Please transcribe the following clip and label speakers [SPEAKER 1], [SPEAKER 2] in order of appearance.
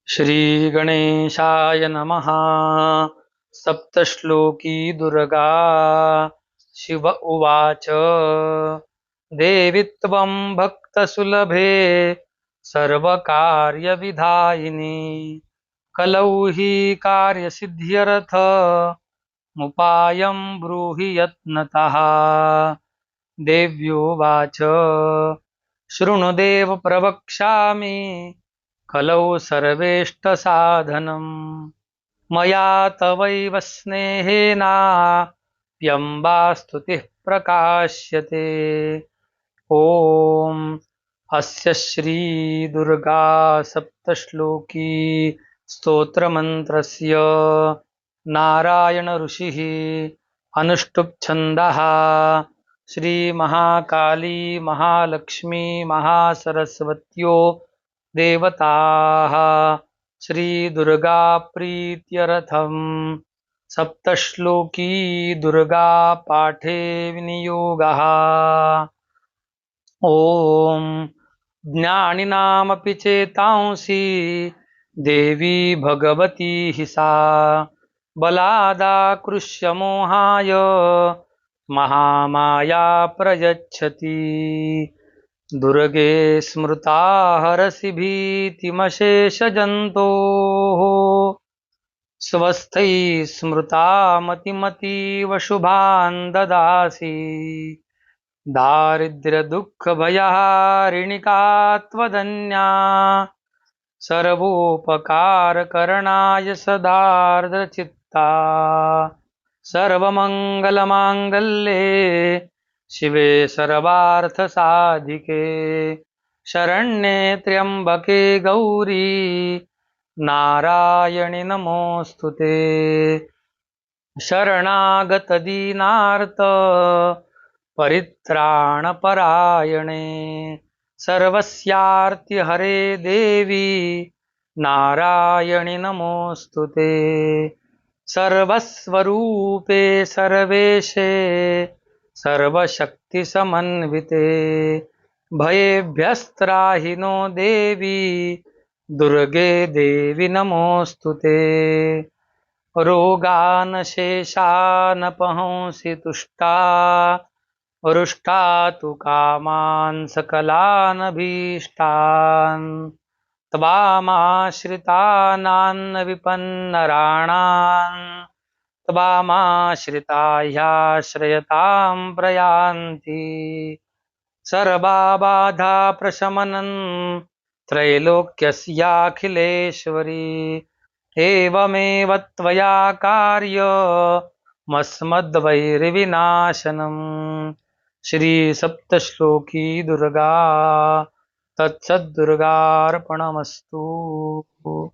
[SPEAKER 1] श्री गणेशाय नमः। सप्तश्लोकी दुर्गा। शिव उवाच। देवी त्वं भक्तसुलभे सर्वकार्यविधायिनी। कलौ हि कार्यसिद्ध्यर्थमुपायं ब्रूहि यत्नतः। देव्योवाच। शृणुदेव प्रवक्ष्यामि कलौ सर्वेष्टसाधनम्। मया तवैव स्नेहेनाप्यम्बा स्तुतिः प्रकाश्यते। ॐ अस्य श्रीदुर्गा सप्तश्लोकी स्तोत्रमन्त्रस्य नारायण ऋषिः अनुष्टुप् छन्दः श्रीमहाकाली महालक्ष्मी महासरस्वत्यो देवताः श्रीदुर्गा प्रीत्यर्थम् सप्तश्लोकी दुर्गा पाठे विनियोगः। ॐ ज्ञानिनामपि चेतांसि देवी भगवती हि सा बलादाकृष्य मोहाय महामाया प्रयच्छति। दुर्गे स्मृता हरसि भीतिमशेषजन्तोः स्वस्थैः स्मृता मतिमतीव शुभान् ददासि। दारिद्र्यदुःखभयहारिणिका त्वदन्या सर्वोपकारकरणाय सदार्द्रचित्ता। सर्वमङ्गलमाङ्गल्ये शिवे सर्वार्थसाधिके शरण्ये त्र्यम्बके गौरी नारायणि नमोऽस्तु ते। शरणागतदीनार्त परित्राणपरायणे सर्वस्यार्तिहरे देवी नारायणि नमोऽस्तु ते। सर्वस्वरूपे सर्वेशे सर्वशक्तिसमन्विते भयेभ्यस्त्राहि नो देवी दुर्गे देवी नमोऽस्तु ते। रोगान् शेषानपहंसि तुष्टा रुष्टा तु कामान् सकलानभीष्टान् त्वामाश्रितानान्न विपन्नराणां त्वामाश्रिता ह्याश्रयतां प्रयान्ति। सर्वबाधा प्रशमनं त्रैलोक्यस्याखिलेश्वरी एवमेव त्वया कार्यमस्मद्वैरिविनाशनम्। श्री सप्तश्लोकी दुर्गा तत्सद्दुर्गार्पणमस्तु।